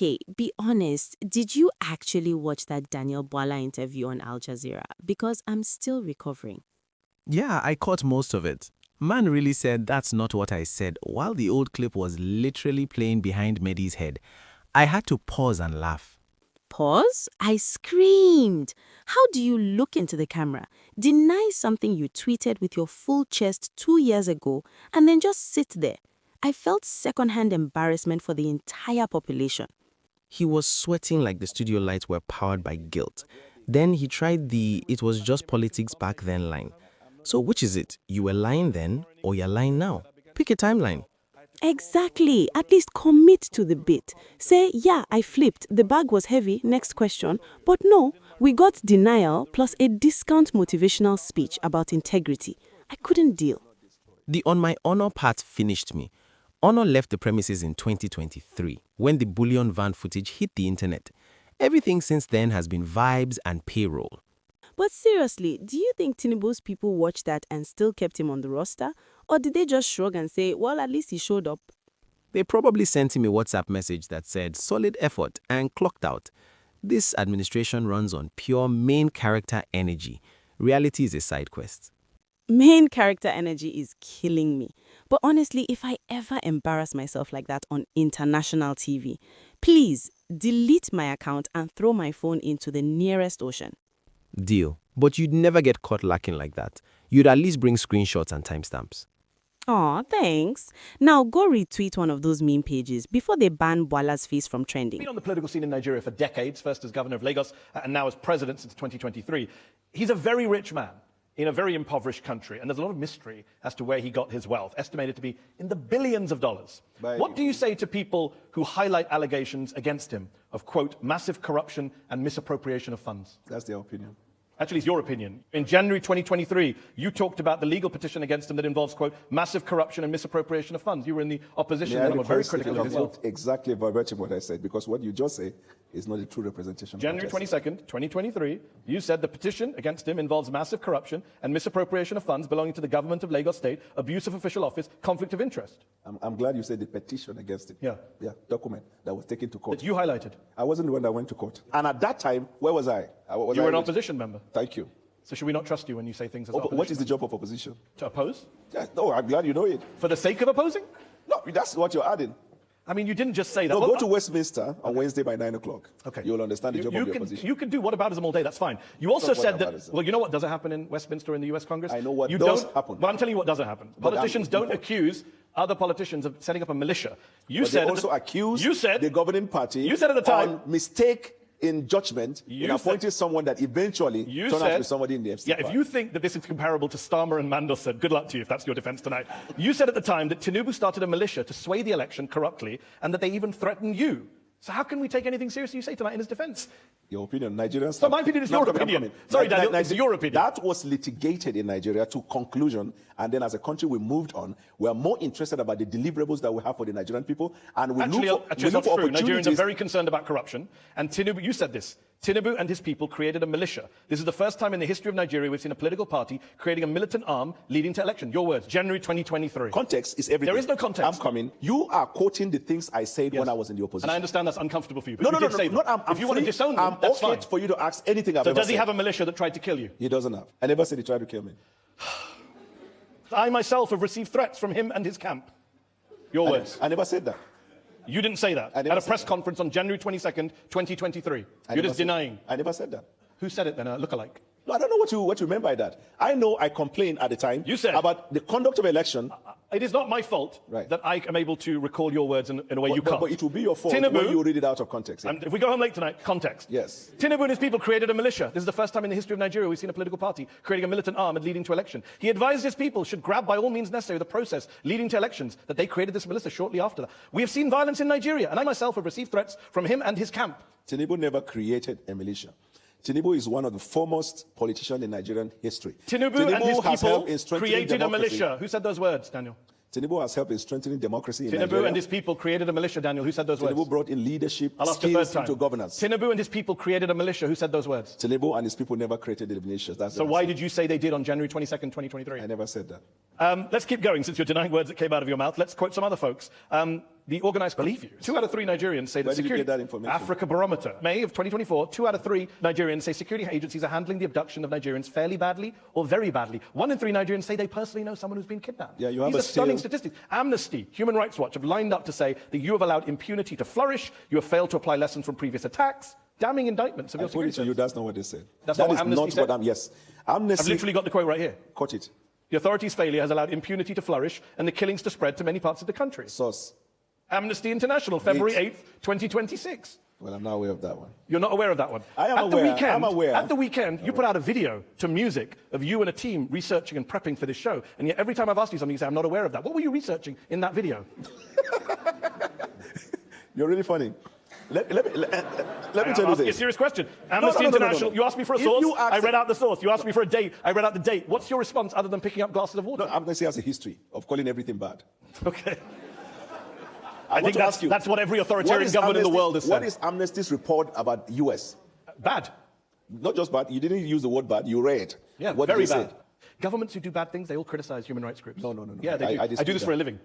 Okay, be honest. Did you actually watch that Daniel Bwala interview on Al Jazeera? Because I'm still recovering. Yeah, I caught most of it. Man really said that's not what I said while the old clip was literally playing behind Mehdi's head. I had to pause and laugh. Pause? I screamed. How do you look into the camera, deny something you tweeted with your full chest 2 years ago, and then just sit there? I felt secondhand embarrassment for the entire population. He was sweating like the studio lights were powered by guilt. Then he tried the "it was just politics back then" line. So which is it? You were lying then or you're lying now? Pick a timeline. Exactly. At least commit to the bit. Say, yeah, I flipped. The bag was heavy. Next question. But no, we got denial plus a discount motivational speech about integrity. I couldn't deal. The on my honor part finished me. Honor left the premises in 2023 when the bullion van footage hit the internet. Everything since then has been vibes and payroll. But seriously, do you think Tinubu's people watched that and still kept him on the roster? Or did they just shrug and say, well, at least he showed up? They probably sent him a WhatsApp message that said solid effort and clocked out. This administration runs on pure main character energy. Reality is a side quest. Main character energy is killing me. But honestly, if I ever embarrass myself like that on international TV, please delete my account and throw my phone into the nearest ocean. Deal. But you'd never get caught lacking like that. You'd at least bring screenshots and timestamps. Aw, thanks. Now go retweet one of those meme pages before they ban Bwala's face from trending. Been on the political scene in Nigeria for decades, first as governor of Lagos and now as president since 2023. He's a very rich man in a very impoverished country, and there's a lot of mystery as to where he got his wealth, estimated to be in the billions of dollars. What do you say to people who highlight allegations against him of, quote, massive corruption and misappropriation of funds? That's their opinion. Actually, it's your opinion. In January 2023, you talked about the legal petition against him that involves, quote, massive corruption and misappropriation of funds. You were in the opposition and were very critical of his wealth. Exactly verbatim what I said, because what you just say is not a true representation. January 22nd, 2023, you said the petition against him involves massive corruption and misappropriation of funds belonging to the government of Lagos State, abuse of official office, conflict of interest. I'm glad you said the petition against him. Yeah. Yeah, document that was taken to court. That you highlighted. I wasn't the one that went to court. And at that time, where was I? You were an opposition member. Thank you. So should we not trust you when you say things as opposition? What is the job of opposition? To oppose? Yeah, no, I'm glad you know it. For the sake of opposing? No, that's what you're adding. I mean, you didn't just say that. No, go to Westminster on Wednesday by 9 o'clock. Okay. You'll understand the job of the opposition. You can do whataboutism all day, that's fine. You also said that, well, you know what doesn't happen in Westminster in the US Congress? I know what does happen. Well, I'm telling you what doesn't happen. Politicians don't accuse other politicians of setting up a militia. They also accuse the governing party you said at the time, on mistake in judgment in appointing someone that eventually turned out to be somebody in the FC. Yeah, if you think that this is comparable to Starmer and Mandelson, good luck to you if that's your defense tonight. You said at the time that Tinubu started a militia to sway the election corruptly and that they even threatened you. So how can we take anything seriously you say tonight in his defense? Your opinion. Nigerians... So my opinion is your opinion. Sorry, Daniel, it's your opinion. That was litigated in Nigeria to conclusion, and then as a country we moved on. We are more interested about the deliverables that we have for the Nigerian people, and we look for opportunities. Nigerians are very concerned about corruption, and Tinubu, you said this, Tinubu and his people created a militia. This is the first time in the history of Nigeria we've seen a political party creating a militant arm leading to election. Your words, January 2023. Context is everything. There is no context. I'm coming. You are quoting the things I said when I was in the opposition. And I understand that's uncomfortable for you. But No, if you want to disown them, that's fine. for you to ask anything I've ever said. So does he have a militia that tried to kill you? He doesn't have. I never said he tried to kill me. I myself have received threats from him and his camp. Your words. I never said that. You didn't say that. At a press conference on January 22nd, 2023. You're just denying. I never said that. Who said it then? A lookalike? No, I don't know what you meant by that. I know I complained at the time about the conduct of election. It is not my fault that I am able to recall your words in a way you can't. But it will be your fault when you read it out of context. Yeah. If we go home late tonight, context. Yes. Tinubu and his people created a militia. This is the first time in the history of Nigeria we've seen a political party creating a militant arm and leading to election. He advised his people should grab by all means necessary the process leading to elections, that they created this militia shortly after that. We have seen violence in Nigeria, and I myself have received threats from him and his camp. Tinubu never created a militia. Tinubu is one of the foremost politicians in Nigerian history. Tinubu and his people created a militia. Who said those words, Daniel? Tinubu has helped in strengthening democracy in Nigeria. Tinubu and his people created a militia, Daniel. Who said those words? Tinubu brought in leadership skills into governance. Tinubu and his people created a militia. Who said those words? Tinubu and his people never created the militia. So why did you say they did on January 22nd, 2023? I never said that. Let's keep going since you're denying words that came out of your mouth. Let's quote some other folks. The organized believe you. 2 out of 3 Nigerians say that Where did you security... get that information? Africa Barometer. May of 2024, 2 out of 3 Nigerians say security agencies are handling the abduction of Nigerians fairly badly or very badly. 1 in 3 Nigerians say they personally know someone who's been kidnapped. Yeah, you have These are a stunning still- statistics. Amnesty, Human Rights Watch have lined up to say that you have allowed impunity to flourish, you have failed to apply lessons from previous attacks, damning indictments of I your put security it to you, service. that's not what they said. That's That not what is Amnesty not said? what yes. I've Amnesty... literally got the quote right here. Quote it. The authorities' failure has allowed impunity to flourish and the killings to spread to many parts of the country. Source. Amnesty International, February 8th, 2026. Well, I'm not aware of that one. You're not aware of that one? I am at aware. The weekend, I'm aware. At the weekend, you put out a video to music of you and a team researching and prepping for this show, and yet every time I've asked you something, you say, I'm not aware of that. What were you researching in that video? You're really funny. Let me tell you Ask you a this. serious question. Amnesty International, you asked me for a If source, you ask- I read out the source. You asked me for a date, I read out the date. What's your response other than picking up glasses of water? No, Amnesty has a history of calling everything bad. Okay. I think want to ask you, that's what every what authoritarian is government in the Amnesty- world has said. What is Amnesty's report about U.S.? Bad. Not just bad. You didn't use the word bad. You read. Yeah, what very they bad. said. Governments who do bad things, they all criticize human rights groups. No. Yeah, they do. I do dispute this that. for a living.